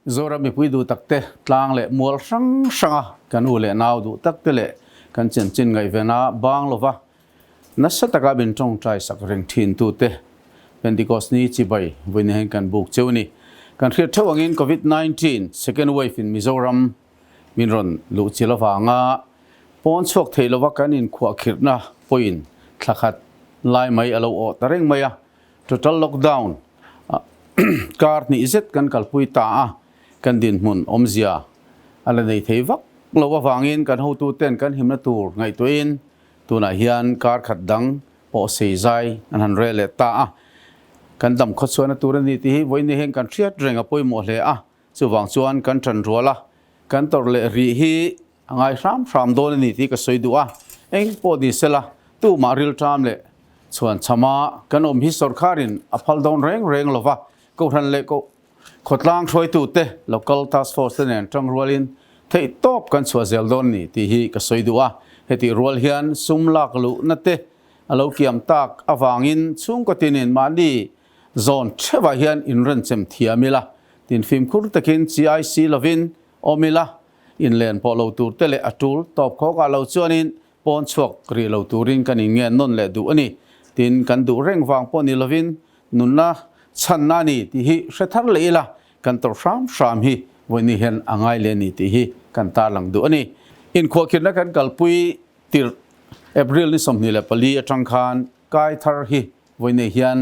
ZORAM MIPUITE du takte tlang le mual sang sanga kan u le naw du takte le kan chen chin ngai vena bang lova nasataka bin tong trai sak reng thin tu te Pentecost ni chi bai win hen kan buk chewni kan khriat thawangin COVID-19 second wave in Mizoram minron lu chilawa nga pon chok theilowa kan in khwa khirna point thakhat lai mai alo o tareng maya total lockdown kar ni izet kan kalpui ta kan din mun omzia ala nei theivak lowa wangin kan ho tu ten kan himna tur ngai toin tuna hian kar khat dang po sei zai an han rele ta kan dam khot suana tur ni ti voini hen kan thiat renga poi mo hle chuwang chuan kan tran rola kan tor le ri hi angai ram don ni ti ka soidu eng po di sela tu ma real time le chuan chama kan om hi sarkarin aphal don reng lova ko than le ko khotlang throi tu te local task force nen tang rolin thei top kan chua zel don ni ti hi ka soidu heti rol hian sumlak lu na te alo kiam tak awangin chung ko tinin mani zone chewa hian inran chem thiamila tin film khur takin CIC lovin omila inlen polo tur tele atul top kho ka lo chuanin pon chuak ri lo turin kan ingen non le du ani tin kan du reng wang poni lovin nunna channa ni ti hi hrathar leila kan tor sham hi woni hen angai le ni ti hi kan ta lang du ani in kho khirna kan kalpui tir April ni somni le pali atang khan kai thar hi woni hian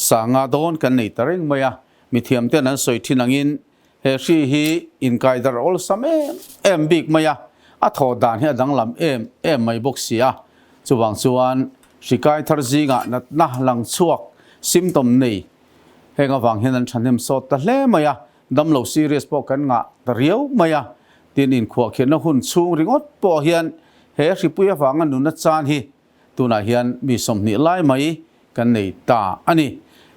sanga don kan nei tareng maya mithiam te nan soi thinangin he shi hi in kaidar ol same em big maya a tho dan he dang lam em mai boxia chuwang chuan shikai thar zinga na lang chuak symptom nei henga wang hian thanem so ta hle maya damlo serious po kan nga riau maya tin in khwa khena hun chung ringot po hian he ripuya wanga nuna chan hi tuna hian mi somni lai mai kan nei ta ani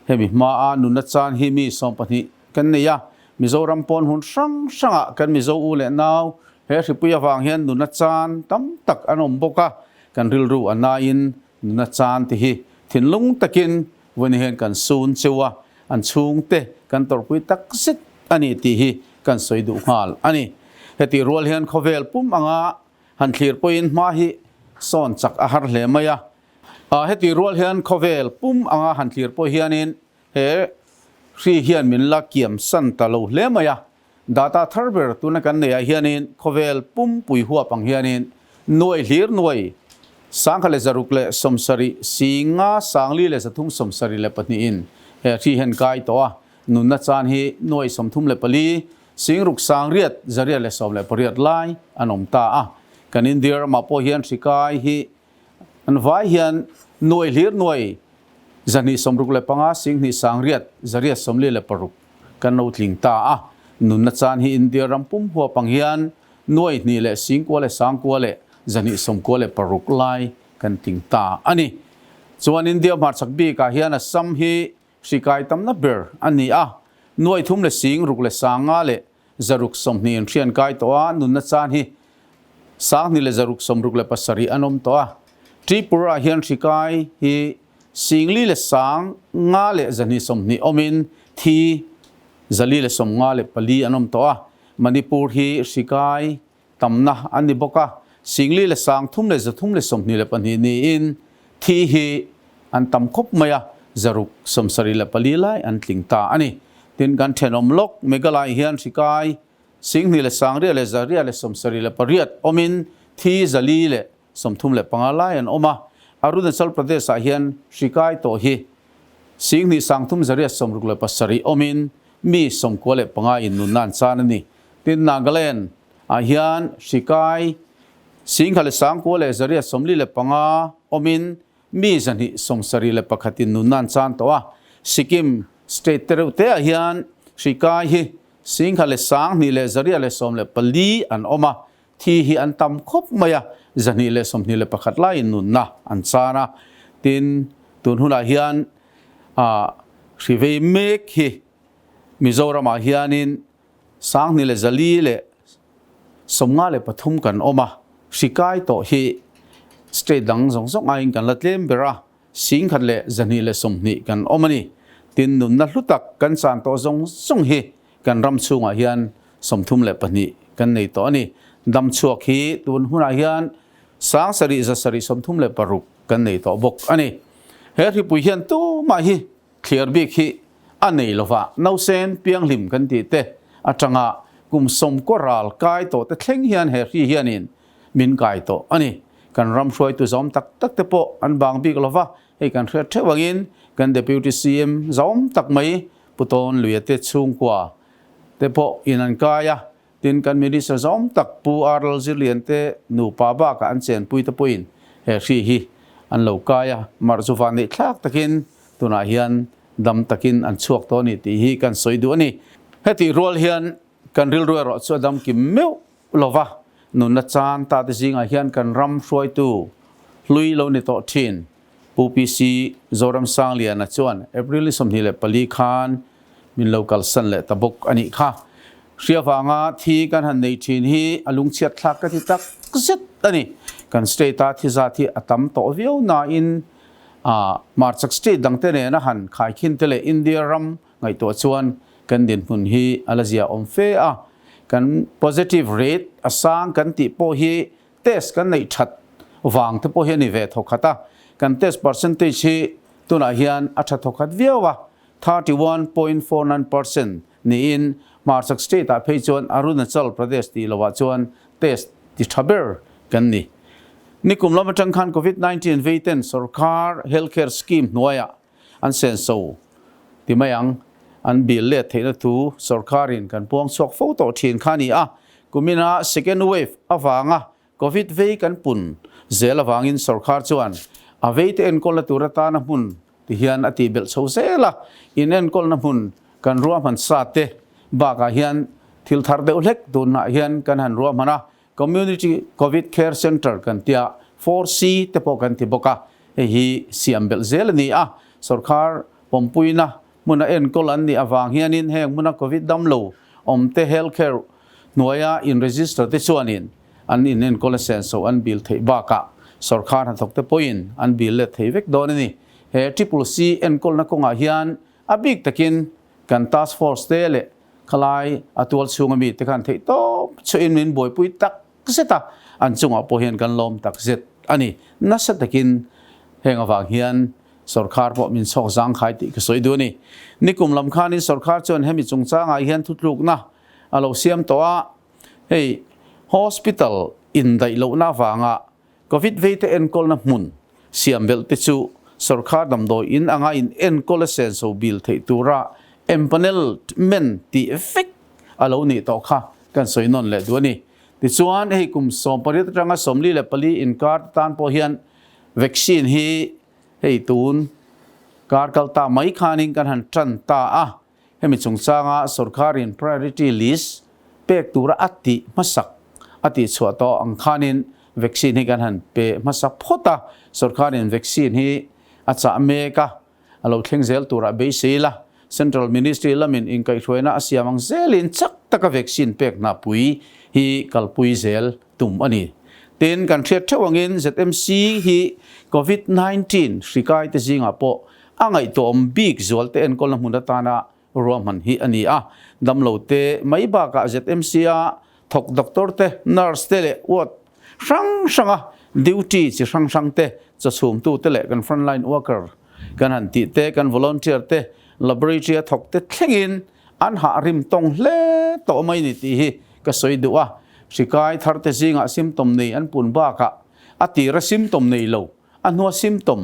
hemi ma a nuna chan hi mi som pani kan nei ya Mizoram pon hun sanga kan mizo u le naw he ripuya wang hian nuna chan tam tak anom boka kan rilru ana in nuna chan ti hi thinlung takin wani hen kan sun chewa an chung te kan torpui tak sit ani ti hi kan soidu hal ani heti rol hian khovel pum anga han thlir poin ma hi son chak a har hle maya heti rol hian khovel pum anga han thlir po hianin he ri hian min la kiam san ta lo hle maya data tharber tuna kan ne hianin khovel pum pui huwa pang hianin noi hlir noi sangkhale zaruk le somsari singa sangli le sathum somsari le patni in he thi hen kai to nunna chan hi noi somthum le pali singruk sangriat zaria le som le pariat lai anom ta kanin dir ma po hian sikai hi an vai hian noi hlir noi zani somruk le panga sing ni sangriat zaria somli le paruk kan no tling ta nunna chan hi india rampum huwa pang hian noi ni le sing ko le sang ko le zani som ko le paruk lai kan ting ta ani chuan india mar sakbi ka hian a sam hi sikai tamna ber ani noi thum le sing ruk le sanga le zaruk som ni thian kai to nunna chan hi sang ni le zaruk som ruk le pasari anom to tripura hian sikai hi singli le sang nga le zani som ni omin thi zali le som nga le pali anom to manipur hi sikai tamna ani boka singli le sang thum le zathum le som ni le pani ni in thi hi an tam khop maya zaruk somsari le pali lai an tling ta ani tin gan thenom lok megalai hian sikai singni le sangri le zaria le somsari le pariat omin thi zali le somthum le pangalai an oma Arunachal Pradesh hian sikai to hi singni sangthum zaria somruk le pasari omin mi somko le panga in nunan chanani tin Nagaland hian sikai singkhale sangko le zaria somli le panga omin mi zani somsari le pakhatin nunan chan to Sikkim state te hian sikai hi singkhale sang ni le zaria le som le pali an oma thi hi an tam khop maya zani le som ni le pakhat lai nunna an chana tin tun huna hian rivei mek hi Mizoram hianin sang ni le zali le somnga le pathum kan oma sikai to hi state dang zong zong ain kan latlem bera singkhat le zani le somni kan omani tin nun na hlutak kan san to zong zong hi กันรำช่วงอาเฮียนสมทุมเล็บนี้กันในตัวนี้ดำชัวขี้ตุนหุ่นอาเฮียนสางสริจะสริสมทุมเล็บปรุกกันในตัวบกอันนี้เฮที่ปุยเฮียนตู้มาฮีเคลียร์บิกฮีอันนี้ละว่าน้าเซนเปียงลิมกันตีเตะอาจังะกุมสมกราลกายโตแต่เข่งเฮียนเฮที่เฮียนินมินกายโตอันนี้กันรำช่วยตัวจอมตักตักเตปออันบางบิกละว่าให้กันเทเทวังอินกันเดบิวตี้ซีเอ็มจอมตักไม่ปุตนลุยเตชุงกว่าเตปออินันกายะตินกันมีดิสจอมตักปูอาร์ลซิเลียนเตนูปาบากันเซนปุยตะปุยนเฮที่ฮีอันเหล่ากายะมาร์จูฟานิทักตะกินตัวนาเฮียนดำตะกินอันชวกตัวนี้ตีฮีกันสวยดูนี่เฮติรัวเฮียนกันริลรัวรอดสวดดำกิมเมวลวะนุนนัดจานตาติจิงอาเฮียนกันรำช่วยตูลุยโลนิโตทินปูปีซีZORAMสังเลียนจวนเอพริลสมทีเลปลีคานมินโลกัลสันเลตบุกอันนี้ค่ะเสียฟังที่กันหันในทินฮีอลุงเชียดทักกันที่ตักเสร็จอันนี้กันสเตตาที่จะที่อัตมโตวิวนาอินมาร์ชักสตรีดังเตเนนะหันขายขินเตเลอินเดียรัมไงตัวชวนกันเดินหุ่นฮีอาลาเซียอมเฟะกัน positive rate อสางกันติโปฮีเทสกันในชัดวางที่โปฮีนิเวทหกขัดกันเทส percentage ฮีตัวนาเฮียนอัชหกขัดเวียวะ 31.49% นี่อินมาร์ชักสตรีตาเพย์ชวนอารุณาจัลประเทศที่ละว่าชวนเทสที่ทับเบอร์กันนี่นี่กลุ่มเรามาจังคันโควิด-19 เวทีนสุรคาร์เฮลท์แคร์สกีมหน่วยอันเซนโซที่ไม่ยังอันบิลเลตเห็นตัวสุรคารินกันพวงสวกโฟโต้ทีนขานี่กุมินา second wave ฟังโควิดเวกันปุ่นเซลฟังอินสุรคาร์จวนเวทีเอ็นคนละตัวตานะปุ่นที่เฮียนอติเบลโซเซล่ะอินเอ็นคนละปุ่นกันรวมหันซาเตบากเฮียนทิลทาร์เดอุเล็กตัวน่ะเฮียนกันหันรวมหันCommunity COVID Care Center กันที่ 4C เตปกันที่บอกฮีเสียมเบลเซลนี่สุรคาร์ปมปุยนะมุนเอ็นกอลันนี่อฟังเฮียนินแห่งมุนโควิดดัมโลเต Health Care หน่วยอิน register ที่ชวนินอันอินเอ็นกอลเซนโซอันบิลเทบากะสุรคาร์หันตกเตปอินอันบิลเลทเทเวกโดนนี่เฮทริปCเอ็นกอลนักงานเฮียนบิกตะกินกัน Task Force เตเลคลายตัวช่วงมีแต่กันเทโตช่วยมินบ่อยปุยตักเสตอันจงเอาพอเห็นกันลมตักเสตอันนี้นัสตะกินเฮงฟังเฮียนสุรคาร์พอมินสอกสังขายติก็สวยดูนี่กลุ่มลำคานี่สุรคาร์จนให้มีจงจ้างเฮียนทุกลูกนะเราเสียมตัวเฮ้ย hospital อินได้ลูกน่าฟังโควิดเวทเอ็นกอลน้ำมุนเสียมเบลติจูสุรคาร์ดำโดยอินอินเอ็นกอลเซนโซบิลเทตัวระเอ็มพาเนลเมนตีเอฟเฟกเรานี่ต่อค่ะกันสวยนนเลยดูนี่ที่ส่วนให้กุมสมปริตรังสมลีเลปลีอินการ์ตันพอเฮียนวัคซีนให้ตูนการกัลตาไม่ขานิงกันหันจันตาให้มีจงสร้างสุรคาริน priority list เปกตัวอัติมาสักอัติสวดต่ออังคานินวัคซีนให้กันหันเปมาสักพอตาสุรคารินวัคซีนให้อาจจะอเมริกาเราเข่งเซลตัวระเบสิละ Central Ministry ละมินอินไกช่วยนะอาเซียมังเซลินจักตะกวัคซีนเปกนาปุยฮีกัลปุยเซลตุ่มอันนี้เต็นกันเทียบเท่างิน ZMC ฮีโควิด-19 สิกายที่จริงปะไงตัวบิ๊กจวลเต็นคนละมุนตานารวมมันฮีอันนี้ดำโหลดเตไม่บากะ ZMC ทกด็อกเตอร์เตนัร์สเตเลวัดช่างดิวตี้จะช่างเตจะสูมตู้เตเลกัน frontline worker กันหันติเตกัน volunteer เต laboratory ทกเตเข่งอินอันหาริมตรงเล่ต่อไม่นิตีฮีก็สวยดูสิกายทาร์เตซิงซิมตมนี้อันปุ่นบ้ากะตีระซิมตมนี้โลอันหัวซิมตม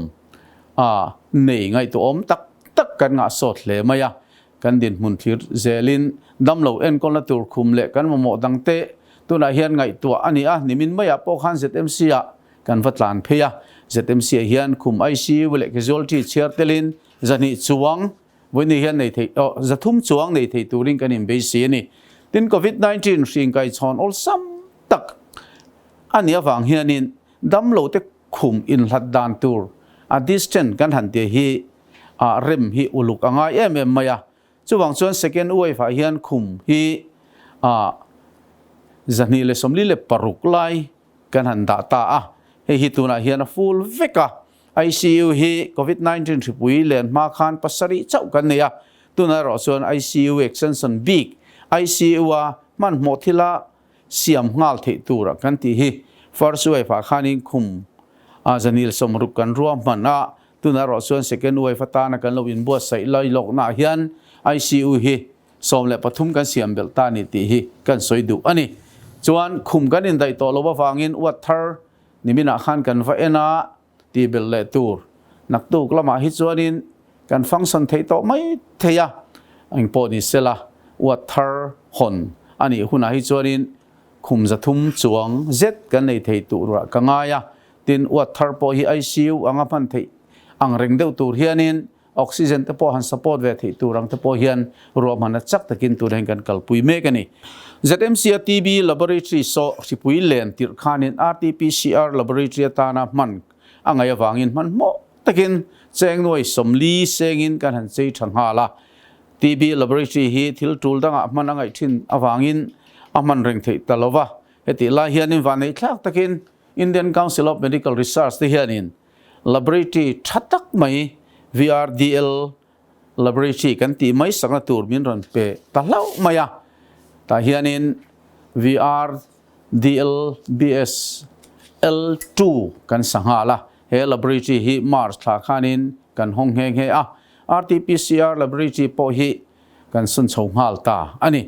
นี่ไงตัวตักกันงาสดเลยมั้ยกันดินมุนทิร์เซลินดำโลเอ็นคนละตัวคุมเละกันมาหมดดังเตะตัวไหนเฮียนไงตัวอันนี้นิมินไม่ปกหัน ZMC กันฟัดลานเพีย ZMC เฮียนคุม ICU เละกิจวัตรที่เชียร์เตลินจะนี่จวงวันนี้เฮียนในที่จะทุ่มจวงในที่ตัวริงกันอินเบสีนี่ดินโควิด-19 สิ่งไก่ชอนอลซัมตักอันนี้ฟังเฮียนินดำโลเตคุมอินหัดดานตัวดิสเทนกันหันเดียฮีเริมฮีอุลุกง่ายมายจู่วังส่วน second wave เฮียนคุมฮีจันนี่เลสมลีเลปารุกไลกันหันดาตาฮีตัวน่ะเฮียน full เวกICU ฮีโควิด-19 ที่ปุยเลนมาคันปัสสริเจ้ากันเนี่ยตัวน่ะรอส่วน ICU extension big ICU มันหมดที่ละเสียมงาลเทตูระกันที่ first wave ฝาขานิคุมจะนิลสมรุกันรวมมันตุนารอส่วน second wave ตานักันเราอินบัวใส่ลอยหลอกหน้าเฮียน ICU สมและปฐุมกันเสียมเบลตานิติกันสวยดุอันนี้จวนคุมกันอินได้ตัวลบฟังอินวัดเธอนี่มีนักขันกันไฟน่ะตีเบลเลตูร์นักตูกละมาฮิจวนินกันฟังสันเทโตไม่เทียอันปอนิเซล่าวัดเธอหอนอันนี้หุ่นฮิจวนินคุมจะทุ่มจวงเจ็ดกันในเทตูร์กังไงตินวัดเธอพอฮี ICU อังพันเทอังเร่งเดวตูร์เฮียนินออกซิเจนตะพอหันสปอร์ตเวทีตูรังตะพอเฮียนรวมหันจักตะกินตูแห่งกันกัลปุยเมกันนี่ ZMC TB laboratory so สิปุยเลนติรขานิน RT-PCR laboratory ตานะมันอังไงวางินมันโมตะกินเจงหน่วยสมลีเซงินกันหันเจชังฮาละ TB laboratory ฮีทิลตูลดังมันอังไงทินอวางินมันเร่งเทตลอวะเฮติลาเฮียนินวันนี้คลักตะกิน Indian Council of Medical Research ที่เฮียนิน laboratory ชัดตักไหมVRDL laboratory กันตีไม่สักนาตูร์มินรันเปตะเล่ามา呀แต่เฮียนิน VRDL BS L2 กันสังหาละเฮ laboratory ฮีมาร์สขาขานินกันห้องเฮงเฮRT-PCR laboratory พอฮีกันสุนทรหัลตาอันนี้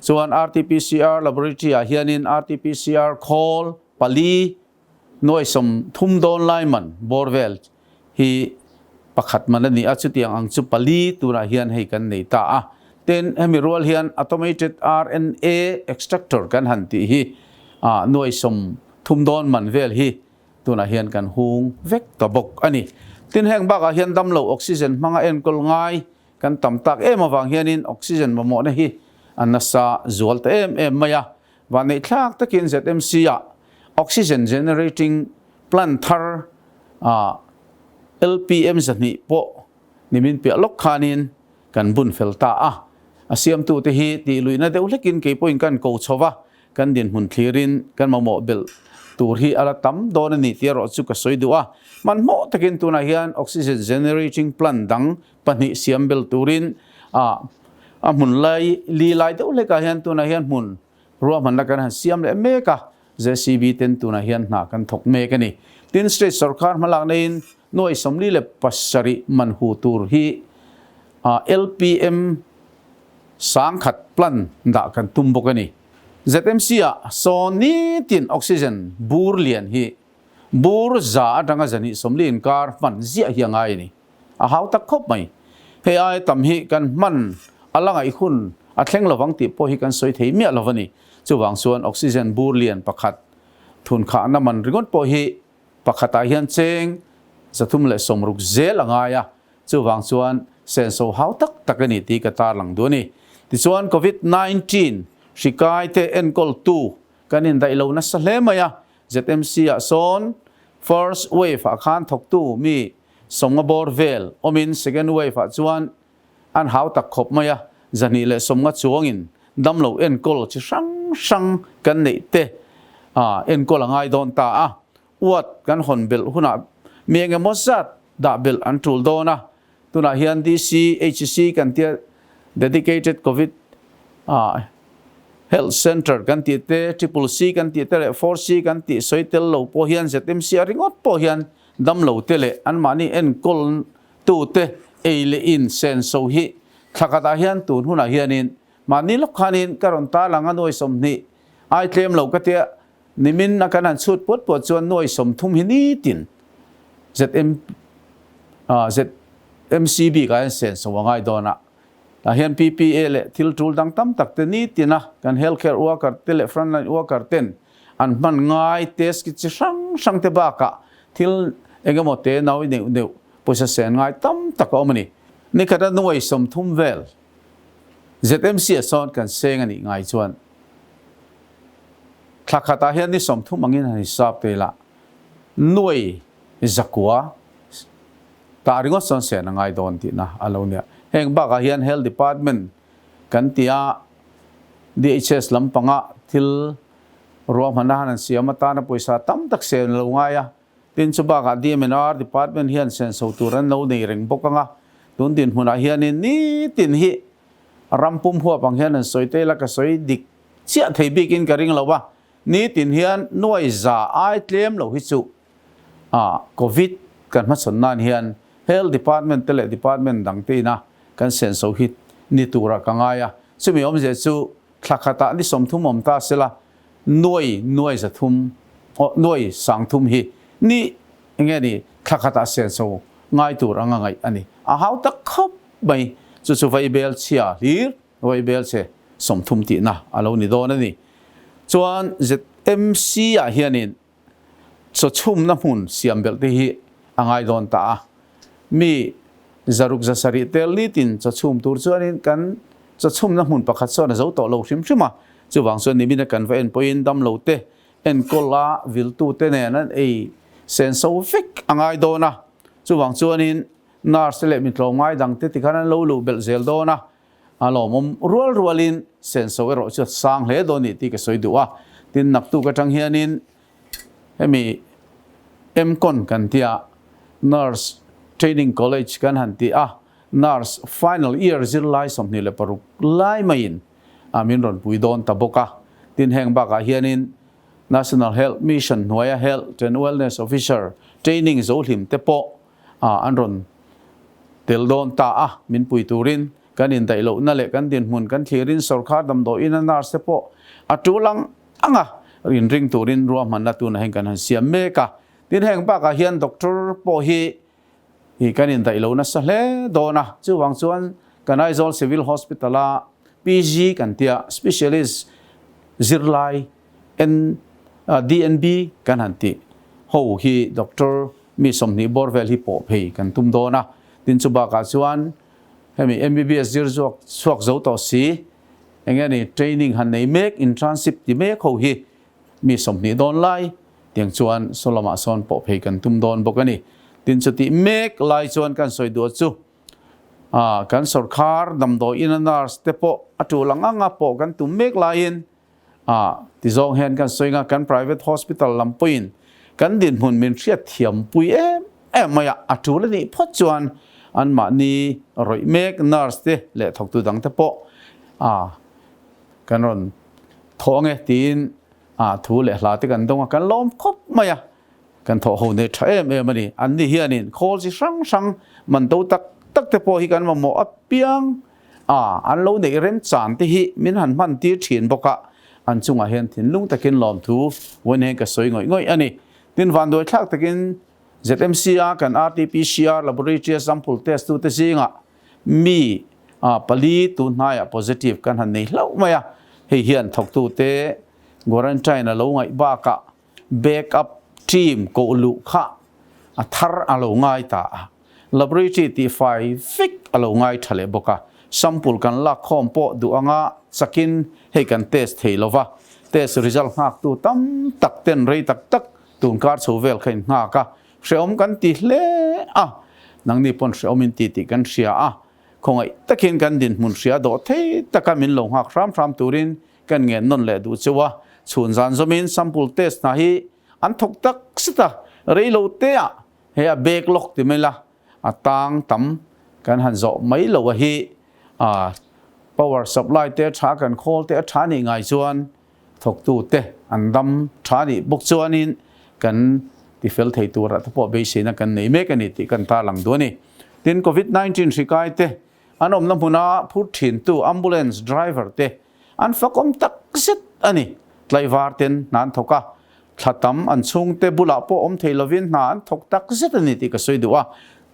ส่วน RT-PCR laboratory เฮียนิน RT-PCR call ปาลีหน่วยสมทุ่มโดนไลมันบอร์เวลฮีประคัดมันนี่อาจจะที่อังสุปลีตัวนั้นเฮียนให้กันในตาเต็นเฮมิรัวเฮียน automated RNA extractor กันหันที่ฮีหน่วยสมทุ่มโดนมันเวลฮีตัวนั้นเฮียนกันหงเวกตบกอันนี้เต็นแห่งบักเฮียนดำเหลวออกซิเจนมังเอ็นกลง่ายกันต่ำตักมาฟังเฮียนินออกซิเจนมาหมดนะฮีอันนั้นซาจวลต์มายาวันนี้ทักตะกิน ZMC oxygen generating planter LPM จะนี่พอนิมินเปียล็อกขานินกันบุญเฟลตาเสียมตัวที่ฮีตีลุยน่าเดี๋ยวเล็กินเกี่ยวกับกันโกชวะกันดินหุ่นคลีรินกันมาโมเบลตัวที่อะไรตั้มโดนนี่ที่เราสุกสวยดูมันโมตะกินตัวนั้นเฮียน oxygen generating plant ดังปนิเสียมเบลตัวรินหุ่นไล่ลีไล่เดี๋ยวเล็กเฮียนตัวนั้นเฮียนหุ่นรวมมันละกันเสียมเลยเมกะ JCB เต็นตัวนั้นเฮียนหนักกันถกเมกันนี่ตินสเตทสร์คาร์มาหลังนี้หน่วยสมรีเล็บปัสสริมันหูตูร์ฮีLPM สังขัดพลันด่ากันตุ้มบกันนี่ ZMC โซนี่ตินออกซิเจนบูร์เลียนฮีบูร์จ่าดังกันนี่สมรีนการมันเสียยังไงนี่หาวตะคบไหมเฮียไอตั้มฮีกันมันอะไรไงคุณอัดเล่งระวังติพอฮีกันสวยเทียมระวังนี่จู่วางส่วนออกซิเจนบูร์เลียนประคัดทุนขาน้ำมันริงอนพอฮีประคัดอาเฮียนเชงจะทุ่มเลยสมรุกเจลังไงจู่วางส่วนเซนโซหาวตักตะกันนี่ตีกระตาหลังด้วยนี่ที่ส่วน COVID-19 ชิกายเตเอ็นกอลตูกันนี่ได้เรานัสเลมายะ ZMC โซน first wave อาคารถกตู้มีสมบอร์เวลอมิน second wave ส่วนอันหาวตักขบมายะจะนี่เลยสมงัดช่วงินดำเราเอ็นกอลจะช่างกันนี่เตเอ็นกอลง่ายโดนตาอวดกันหอนเบลหุ่นเมียงมอสัดดาเบลอันทูลโดนะตัวนั้นเฮียน DC HC กันเตีย dedicated COVID health center กันเตียเต Triple C กันเตียเต 4C กันเตียสวยเตลโลพอเฮียน ZMC ริงอดพอเฮียนดำโลเตเลอันมานี่เอ็นกอลตูเตเอเลอินเซนโซฮีทักตาเฮียนตูนหุ่นเฮียนินมานี่ลูกค้านินการันตาหลังอันด้วยสมนี่ไอเทมโลก็เตียนิมินนักการสุดปวดจวนด้วยสมทุ่มหินีตินZMCB กันเซนสว่างไอโดนะแต่เห็น PPA เละทิลทูลดังตั้มตักเตนี่ตินะกัน healthcare worker เตเละ frontline worker เต็นอันมันง่ายเทสกิจช่างเตบากะทิลเองก็หมดเตนเอาเดียวพอจะเสียง่ายตั้มตักเอามันนี่ขนาดหน่วยสมทุ่มเวล ZMC สอนกันเซงอันนี้ง่ายชวนคลักขัดเห็นนี่สมทุ่มมังยินให้ทราบเตละหน่วยจักว่าตาริงอสันเสียงไงโดนที่นะอะไรเนี่ยเองบักเฮียน Health Department กันที่DHS ลำพังทิลรวมหันหน้าเสียมาตานะปุยสาตั้มตักเสียงลงไงตินสุบักDMNR Department เฮียนเซนสูตุรันเราในเริงบกงะตุนตินหัวเฮียนนี่ตินฮี รำปุ่มหัวบางเฮียนสวยเตละก็สวยดิกเสียไทยบิกินกระริงเราว่านี้ตินเฮียนน่วยจ่าไอเตรียมเราฮิสุโควิดกันมาสนนานเฮียน Health Department เตละ Department ดังตีนะกันเซนโซฮิตนี่ตัวรักง่ายซึ่งมีอมเจสุทักขะตาที่สมทุมอมตาเสละหน่วยจะทุมหน่วยสังทุมฮีนี่อย่างเงี้ยนี่ทักขะตาเซนโซง่ายตัวรักง่ายอันนี้เขาตะคบไปจุดไฟเบลเชียหรือไฟเบลเชสมทุมตีนะอะไรนี่โดนนี่ส่วน ZMC เฮียนี่สุดชุ่มน้ำหุ่นเสียมเบลที่ง่ายโดนตามีจารุกจะสริเตลิตินจะชุ่มตัวส่วนนี้กันจะชุ่มน้ำหุ่นประคัตส่วนจะต่อเราชิมชิมจะวางส่วนนี้มีนักการไฟเอ็นพอยน์ดำเราเตเอ็นก็ลาวิลตูเตเนี่ยนั่นเซนโซฟิกง่ายโดนนะจะวางส่วนนี้นาร์สเลมิตรง่ายดังเตติกันเราลูเบลเซลโดนะเรามุมรัวลินเซนโซเราจะสร้างเหตุโดนนี่ที่ก็สวยดูว่าที่นักตู้กระจังเฮียนินให้มีคนกันที่nurse training college กันหันที่nurse final year จิลไลสมนี่เลยปรุกไล่ไม่ยินมินรอนปุยโดนตะบกะที่แห่งบักเฮียนิน National Health Mission หน่วย Health and Wellness Officer training โจลิมเตปอันรอนเตลโดนตามินปุยตูรินกันอินไตโลนั่นแหละกันดินหุ่นกันเทียรินสร์คาดำโดอินนาร์เตปจูลังรินริงตูรินรวมมันนัตุนแห่งกันเสียเมกะที่แห่งบักเฮียนด็อกเตอร์ปอฮีกันอินไตโลนัสเลโดนะจูวังส่วนกันไอโซลซิวิลฮอสพิทอลPG กันเตีย specialist ซิรไลDNB กันหันติโหฮีด็อกเตอร์มีสมนิบอร์เวลฮิปโปเพกันตุมโดนะดินสุบากาส่วนให้มี MBBS จิรจวกสวกเจ้าต่อสีอย่างเงี้ยนี่ training หันใน make internship ที่ make โหฮีมีสมนิโดนไล่เตียงส่วนโซลมาซอนโปเพกันตุมโดนบอกกันนี่ดินสุติเมกไล่ส่วนกันสวยดัวจูกันสร์คาร์ดำโดอินนาร์สเตปอัตุลังงาโปกันตุเมกไลน์ที่จงเห็นกันสวยงากัน private hospital ลำปุยนกันดินหุ่นมินเชียเทียมปุยไม่อัตุลนี่พอจวนอันมานี่รอยเมกนาร์สเตเละถกตุดังเตปกันรอนท้องตีนทูเละลาติกันตรงกันล้อมคบไม่กันทอหูเนี่ยใช่มันนี่อันนี้เฮียนี่โคสิสังมันตัวตักแต่พอฮิกันมาหมอเปียงอันเราเนี่ยเริ่มจานที่ฮิมินหันมันที่เฉียนบกะอันจุงเห็นถิ่นลุงตะกินหลอมทูวันนี้ก็สวยง่อยอันนี้ดินวันโดยทักตะกิน ZMCR กัน RT-PCR laboratory sample test ตัวที่งมีผลิตตัวนายpositive กันหันนี่แล้วไม่เฮียนถกตัวเตะกวนใจน่ะเราไงบ้ากะ backupทีมโกลุขะทาร์อโลง่ายตา laboratory ที่ไฟฟิกอโลง่ายทะเลบกะ sample กันลักคอมโปดูอ่างสกินให้กันเทสให้ลวะ test result หักตัวตั้มตักเต้นรีตักตุนการ์ดโซเวลขึ้นหักเชื่อมกันตีเล่นังนี่ปนเชื่อมินตีกันเสียคงไอ้ตะเคียนกันดินมุนเสียโดดเทตะการมินลงหักฟรามตูรินกันเงินนนแหละดูเจ้าส่วนจานสมิน sample test นะฮีอันทุกตักสิตาเรียลเตะเฮียเบกล็อกที่ไม่ละต่างตั้มกันหันโจไม่ละวะฮีpower supply เตะช้ากันโคลเตะช้านี่ไงส่วนถกตูเตะอันดำช้านี่บุกส่วนนี้กันที่เฟลไทยตัวรัฐบาลเบสินะกันในเมกันนี่ที่กันตาหลังตัวนี้ดินโควิด-19 สิกายเตะอันอมน้ำพุนาพูดถิ่นตัว ambulance driver เตะอันฟักอมตักสิตอันนี้ไลวาร์เตนนันทกะถ้าทำอันซุงเตบุลาโปอมเทลวินนานทกตักสิตนี่ที่ก็สวยดูว่า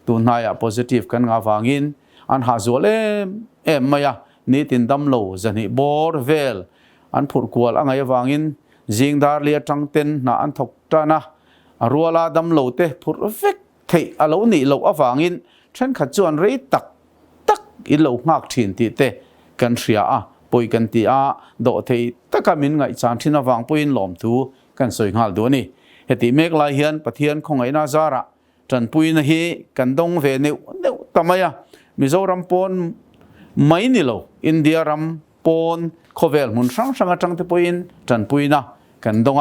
ตัวนาย positive กันงาฟังอินอันหาจวลไม่นี่ตินดำโลจะนี่บอร์เวลอันพูดกวลอันไงฟังอินจิงดาร์เลียจังเตนน่าอันทกตานะรัวลาดำโลเตพูดฟิกเทอโลนี่โลอฟังอินฉันขัดจวนรีตักอิโลงักถิ่นที่เตกันเสียปุยกันตีโดเทตะกามินไงจานที่นาวังปุยนหลอมทูกันสวยงามดูนี่เหตุเมกลายเฮียนปะเทียนของไอ้นาซาระจันปุยนะฮีกันดงเวเนวทำไมมิโซรัมปนไม่นี่โลอินเดียรัมปนโคเวลมุนสังจังเตปุยนจันปุยนะกันดง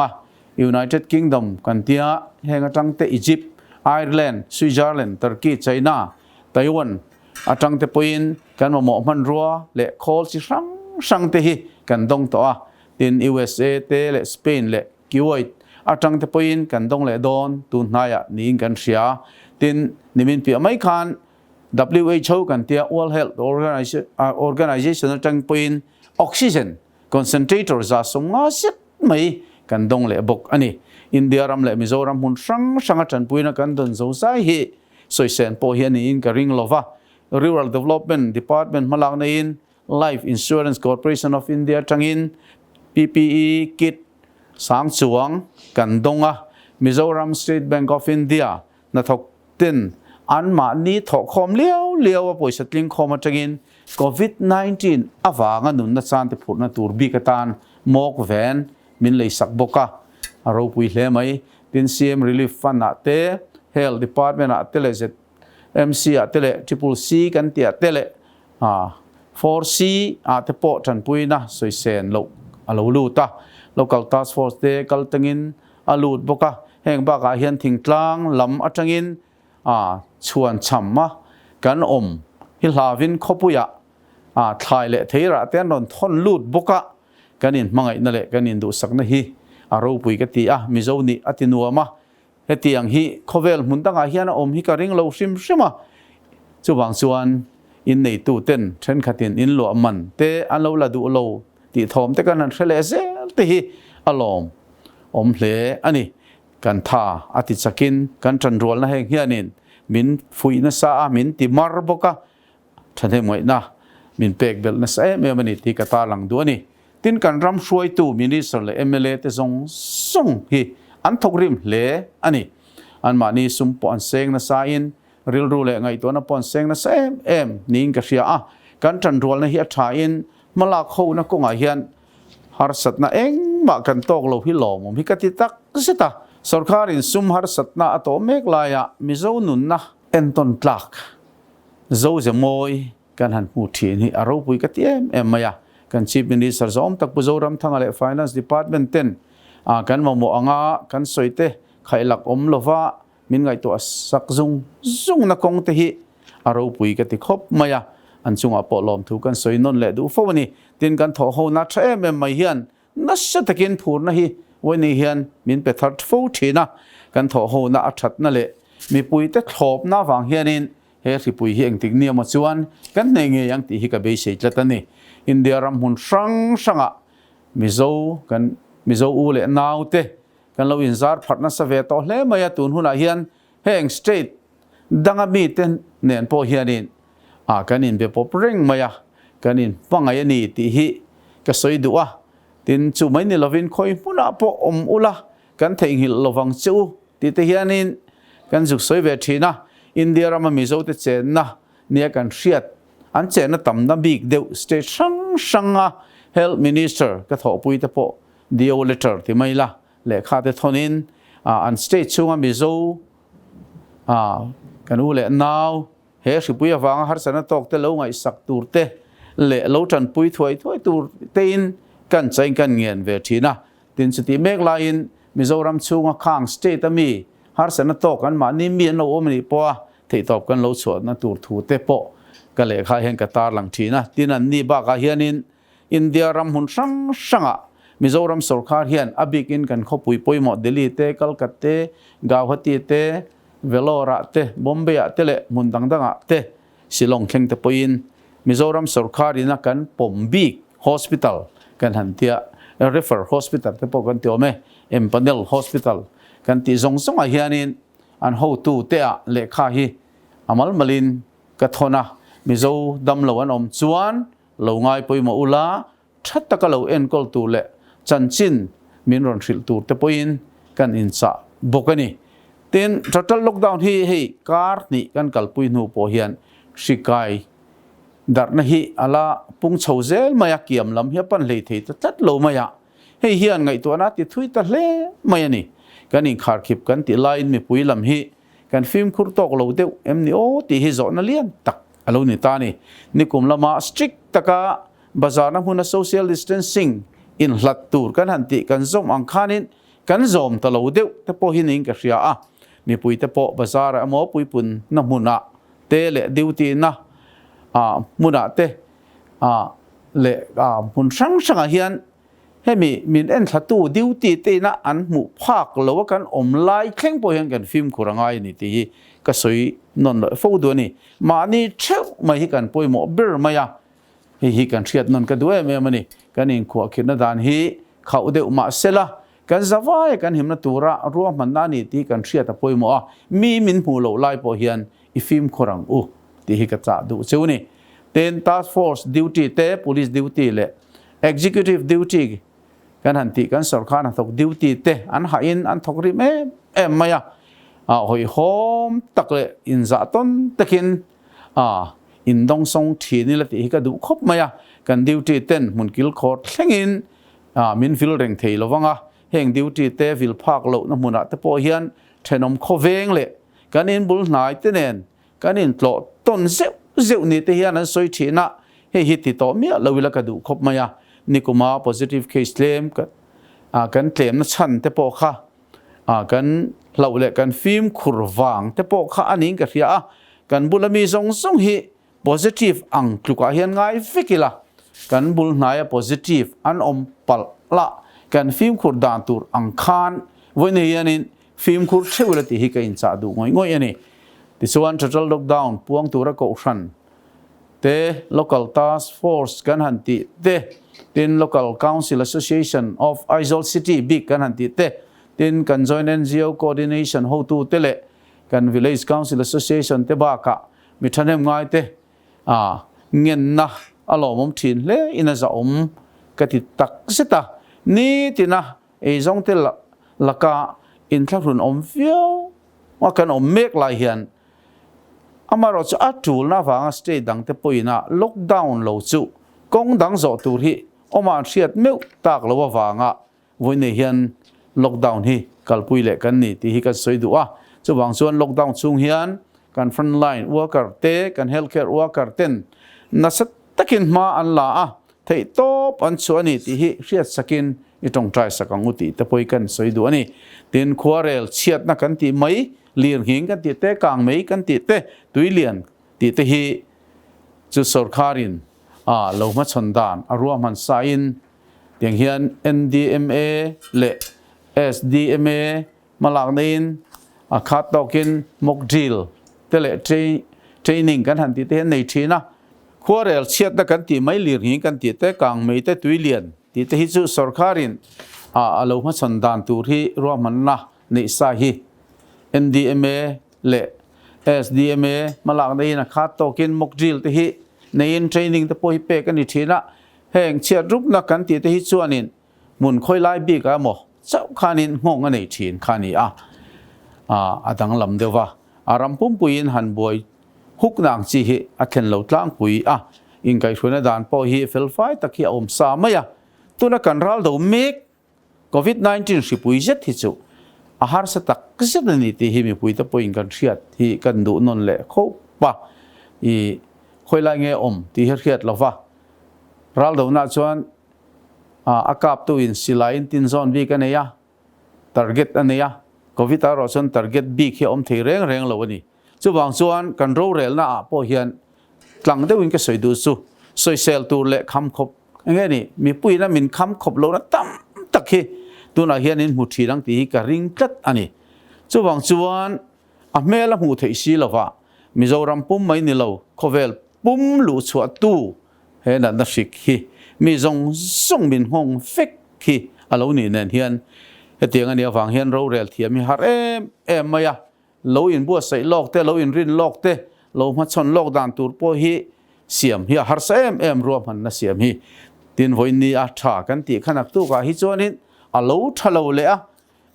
United Kingdom กันเตียแห่งจังเตอียิปต์ไอร์แลนด์สวิตเซอร์แลนด์ตุรกีไชน่าไต้หวันจังเตปุยน กันมาหมอมันรัวเละคอลสิสังเตหิกันดงตัวติน USA เตเละสเปนเละกิวต์อาจังเตปอินกันดงเละโดนตุนนายนิงกันเสียตินนิมินเปียไม่คัน WHO กันเตีย World Health Organization จังปอินออกซิเจนคอนเซนเทรเตอร์จะส่งมาสิไม่กันดงเละบกอันนี้อินเดียรำเละมิโซรัมหุ่นสังจันปอินกันดนโซไซฮีสวยเซนโปเฮียนี่อินกริงโลวะ Rural Development Department มาลางในอิน Life Insurance Corporation of India จังอิน PPE kit สางสวงกันดงMizoram State Bank of India นัทกตินอันมานี้ถกคอมเลี้ยวว่าป่วยสติงคอมจังอิน COVID-19 อาวางนุนนัดสานติผุนตูร์บีกตันมอกแวนมินเลยสักบกะเราปุยเล่ไหมติน CM Relief Fund เต Health Department เตเลเซ MC เตเล Triple C กันเตียเตเล4C เตปอจันปุยนะสวยเซนโลลูตา Local Task Force เตกัลตังอินลูดบกะแห่งบากาเฮียนทิ้งกลางลำอัจังอินชวนฉ่ำกันฮิลาวินขบุยทายเละเทระเต้นนนทนลูดบกะกันอินมังไงนั่นแหละกันอินดูสักนะฮีเราปุยกติมิโซนีอตินัวมาเฮตียงฮีขเวลมุนตั้งอาเฮียนฮิการิงเราชิมจูบางส่วนอินในตู้เต้นเช่นขัดินอินหลวมันเตอันเราละดูเราติทอมเตกันนั้นเฉลเซลติฮีอารมณ์เลอันนี้กันท่าอาทิตย์สกินกันจันรัวนะเฮงเฮียนินมินฟุยนะซามินติมารบกะฉันเห็นไหมนะมินเปกเบลนะซาเมื่อมันนี่ที่กตาหลังดูนี่ตินกันรำช่วยตู้มินิสต์เลยMLAเตส่งฮีอันทกริมเลอันนี้อันมานี่สุมปอนเซงนะซาอินริลรูเลไงตัวนะปอนเซงนะซานิ่งกระเชียกันจันรัวนะเฮียชาอินมาลาเขานะก็ไงเฮียนฮาร์สัตนะเองมากันตกโลหิหลอมมิกติตักก็สิตาสรการินซุมฮาร์สัตนะอัตโตเมกลายะมิโซนุนนะเอ็นตอนตลักโซจะมอยกันหันพูดทีนี่อารมณ์ปุยกติมายะกันชีพมินิสต์ซอมตักปุโซรัมทั้งอะไร Finance Department เต็นกันมาโมอังกันสวยเตะใครหลักโลวะมินไงตัวสักซุงนักคงเตหิอารมณ์ปุยกติครบมายะอันซุงอปอลอมถูกกันสวยนนเละดูฟ้าวันนี้ตินกันถอโหนัดไม่เฮียนนัชตะกินผูนนะฮีวันนี้เฮียนมินไปทัดฟูทีนะกันถอโหนัดชัดนั่นแหละมีปุยเตะขอบหน้าฝั่งเฮียนินเฮ้ที่ปุยเฮียงติกเนี่ยมาชวนกันในเงี้ยยังที่ฮิกาเบย์เสจแล้วนี่อินเดียรำหุ่นสังมิโซอูเล่นาวเตกันเราอินซาร์พัฒนาสเวตอเล่มายาตุนหุ่นเฮียนเฮงสเตทดังมีเตนเนียนพอเฮียนินกันอินเบปปริงมายากันอินฟังไงนี่ที่ฮิก็สวยดูตินจูไม่นี่เราวินคอยมุนาปออุละกันเทงหิลเราฟังจูที่เฮียนินกันสุขสวยเวทีนะอินเดียรามามิโซเตเจนนะเนี่ยกันเชียดอันเจนนะตั้มนะบิ๊กเดวสเตชันสังHealth Minister ก็ถอปุยตะโปเดียวเลเตอร์ที่ไม่ละเลขาเตทอนินอันสเตทช่วงมิโซกันอูเลนาวเฮ้สิปุยฟังฮาร์สันตอกเตลูไงสักตูร์เตเลลูจันปุยถวยตูร์เตินกันใจกันเงียนเวทีนะตินสติเมกลายินมิโซรัมช่วงข้างสเตทมีฮาร์สันตอกกันมานี่มีนโอมันอีปัวที่ตอบกันเราสวดนะตูร์ถูเตปก็เลขาเห็นกตาหลังทีนะที่นั่นนี่บ้ากาเฮียนินอินเดียรำหุ่นสังมิโซรัมสุรคาเฮียนอบิกินกันขบุยปุยหมดเดลีเตกัลกัตเตกาวฮัตเตเวโลระเตบอมเบียเตเลมุนดังเตสิลองเข่งเตปุยินมิโซรัมสุรคารินะกันปมบิกฮอสพิทัลกันหันเตียเรฟเฟอร์ฮอสพิทัลเตปกันเตียวเมเอ็มปาเนลฮอสพิทัลกันตีซงสงอาเฮียนินอันฮูตูเตะเลขาฮีอามัลมาลินกัทโนะมิโซดัมลวันอมจวนเหล่าง่ายปุยมาอุลาชัดตะกะเหล่าเอ็นกอลตูเละจันจินมินรอนสิลตูเตปุยินกันอินซาบกันนี่เต็นทัตล็อกดาวน์ฮีการ์นี่กันกัลปุยนูโปเฮียนชิกายดัดนะฮีอาลาปุงเฉาเซลมายาเกียมลำเฮียปันเลยทีตัดเหล่ามายาเฮียนไงตัวนั้นติดทุยตะเล่มายานี่กันอินขาร์คิบกันติไลน์มีปุยลำฮีกันฟิล์มคุรตอกเหล่าเดียวนี่โอติฮิโซนัเลียนตักอารมณ์นี่ตานี่กุมละมาสตริกตะกะบาซาร์น้ำหุ่น social distancing อินหลัดตูร์กันหันติกันซอมอังคานินกันซอมตะลาวเดียวแต่พอหินิงกะเสียมีปุยแต่พอบาซาร์มอปุยปุ่นน้ำหุ่นเตเลดิวตีนะ มุนาเตเละมุนสังสังเฮียนให้มีเอ็นทัตูดิวตีเตนะอันหมู่ภาคหรือว่ากันอมไลแข่งพอเห็นกันฟิล์มคุรังไงนี่ที่ก็สวยนนเลยฟูตัวนี้มานี่เช่ามาให้กันป่วยหมอเบอร์มาyaให้กันเชียดนนกันด้วยแม่มันนี่กันเองขวาคิดนะดานฮีเขาเดือดมาเสละกันจะว่ากันเห็นนะตัวระรวมมันนั่นนี่ที่กันเชียดแต่ป่วยหมอมีมินหูเหล่าไล่พอเห็นอีฟิล์มคุรังที่ให้กันจะดูเจ้านี่เต็น task force duty เต้ police duty เลย executive duty กันหันติกันสรการทก duty เต้อันหาอินอันทกริมมายาหอยหอมตักเลยอินจะต้นตะกินอินดงทรงทีนี่ละที่ก็ดูครบมายากัน duty เต้นมุนกิลคอร์ดเช่งอินมินฟิลเร่งเทลวังเฮง duty เต้ฟิลพักโลน้ำมุนแต่พอเฮียนเทนอมโคเวงเลยกันอินบุลนายเต้นกันอินโลต้นเจ้านี่เทียนั้นสวยทีน่ะให้ฮิตติดต่อเมียเราเวลากระดูครบมายานี่ก็มา positive case claim กันเคลมนั้นชันแต่พอค่ะกันเราเลยกันฟิล์มขุรวางแต่พอค่ะอันนี้ก็เสียกันบุลมีทรงฮี positive อังกฤษเฮียนง่ายฟิกิละกันบุลนาย positive อันอมปัลละกันฟิล์มขุรดานตูอังคารวันนี้ยันฟิล์มขุรเชื่อว่าที่ฮิกันจะดูง่อยนี่ที่ส่วน total lockdown พวงตัวระกอบชันเต local task force กันหันติเต tin local council association of Aizawl city big กันหันติเต tin กัน joint NGO coordination how to เตเลกัน village council association เตบ้ากะมีทันเอ็มง่ายเตเงินนะอารมณ์ถิ่นเล่อินาจะกติตักสิตานี่ที่นะไอ้จงเตละกะอินทักรุนฟิวว่ากันเมกลายเหียนอามาเราจะอัดจูลนะฟังสเตย์ดังเตปุยนะล็อกดาวน์เราจู่กงดังโจตุรีอามาเชียดเมื่อตากเราว่าฟังวันนี้เห็นล็อกดาวน์ฮีกัลปุยเล็กกันนี่ที่ฮิกันสวยดูจะวางส่วนล็อกดาวน์ช่วงเฮียนกัน front line worker เตกัน healthcare worker เต้นนัสตะกินมาอันละที่โต๊ะอันส่วนนี้ที่ฮิเชียดสกินอีตรงใจสักงูตีเตปุยกันสวยดูนี่เต้นขวาเรลเชียดนักกันที่ไม่เลียนหิงกันติดเตะกลางไม่กันติดเตะตุยเลียนติดเตะฮีจุดสรคารินเรามาชนดานรวมมันสายน์อย่างเฮียน NDMA เละ SDMA มาหลักนินคัดตอกินมกจิลเตะเละเทรนนิ่งกันหันติดเตะในทีนะขวาเรลเชียดนักกันติไม่เลียนหิงกันติดเตะกลางไม่เตะตุยเลียนติดเตะฮีจุดสรคารินเรามาชนดานตัวที่รวมมันนะในสายฮี NDMA เละ SDMA มาหลักในนะคัดตอกินมกจิลที่ฮีในอินเทรนนิ่งแต่พอฮิเปกันนี่ทีนะแห่งเชียดรุกนักกันที่ฮิจวนนินมุนค่อยไล่บีกันหมดเจ้าขานินงงกันในทีนขานี่ดังลำเดียวว่าอารมณ์ปุ่มปุยนหันบวยฮุกนางจีฮิอาเคนเหล่าตั้งปุยอินไก่ชวนด่านพอฮิเฟลไฟตะเคียอมสามยตัวนักการรัลดูเมกโควิด-19สิปุยเจ็ดฮิจูอาหารสตักก็เจ็ดนี่ที่ฮิมีปุยตะปุยกันเชียดที่กันดูนนเละเขาปะค่อยไล่เงี้ยที่เฮียดเราว่าเราดูน่าชวนอากาศตัวอินสิลายอินตินซอนบีกันเนี่ยtarget อันเนี่ยโควิดเราชวน target บีเขียที่เร่งเราวันนี้จู่บางส่วนกันรู้เรื่องน่ะพอเฮียนหลังได้วิ่งก็สวยดูสู้สวยเซลตัวเละคำคบอย่างงี้นี่มีปุ้ยนะมินคำคบเรานะตั้มตักเฮตัวน่ะเฮียนินหูทีหลังที่กระริ่งจัดอันนี้จู่บางส่วนเมื่อละหูที่สีเราว่ามิโซรัมปุ่มไม่นี่เราโคเวลปุ่มหลุดสวดตู้เห็นนั่นสิคีมีส่งบินห้องฟิกคีเรานี่เนี่ยเฮียนเตียงอันเดียวฟังเฮียนเราเรียลเทียมมีฮาร์ไม่เราอินบัวใส่ลอกเตเราอินรินลอกเตเรามาชนลอกด่านตูร์พอฮีเสียมฮีฮาร์เอ็มรวมหันนะเสียมฮีตินวันนี้ชากันตีขนักตู้กับฮิจวนินเราทะเลเลย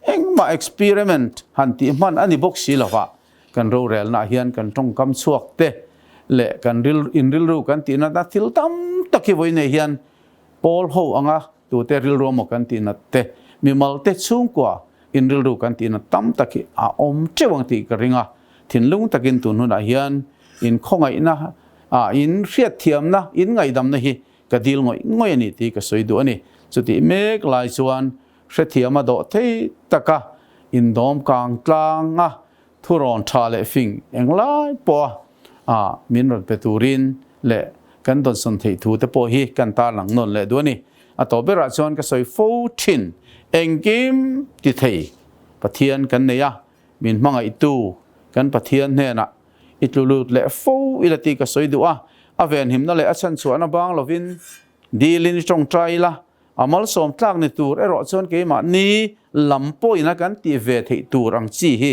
เอ็งมาเอ็กซ์เพร์เมนต์หันตีมันอันนี้บอกสิละว่ากันเราเรียลน่ะเฮียนกันตรงคำสวกเตเละกันริลรู้กันตีนัดทิลตั้มตะกี้วันนี้เฮียนพอลโฮตัวเตริลรู้หมกันตีนัดเตมีมัลเตสูงกว่าริลรู้กันตีนัดตั้มตะกี้เจ้าวังตีกระริงถิ่นลุงตะกินตุนหุ่นเฮียนอินคงไงนะอินเสียเทียมนะอินไงดำนะฮีกระดิลงอยนี่ตีก็สวยดูนี่สุดที่เมกลายส่วนเสียเทียมมาโดดที่ตะกะอินดอมกลางกลางทุรอนชาเลฟิงเอ็งไล่ปอมินรถเปตูริน le kan don son thei thu te po hi kan ta lang non le do ni a to bera chon ka soi fo thin engkim ti thei pathian kan ne ya min manga itu kan pathian hne na itlulut le fo ilati ka soi du a aven him na le a chan chuan a bang lovin dilin tong trai la amal som tlak ni tur ero chon ke ma ni lampo ina kan ti ve thei tur ang chi hi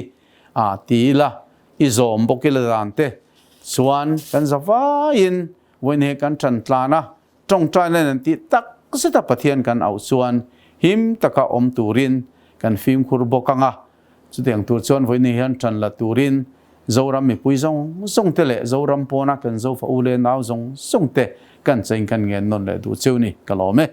a ti la izom bokila dante chuan kan zawa in when he kan tran tlana tong trai len ti tak seta pathian kan au chuan him taka om turin kan phim khur bokanga chutiang tur chon voi ni han tran la turin zoram mi pui zong te le zoram pona kan zo fa ule naw zong te kan chen kan ngen non le du cheu ni kalome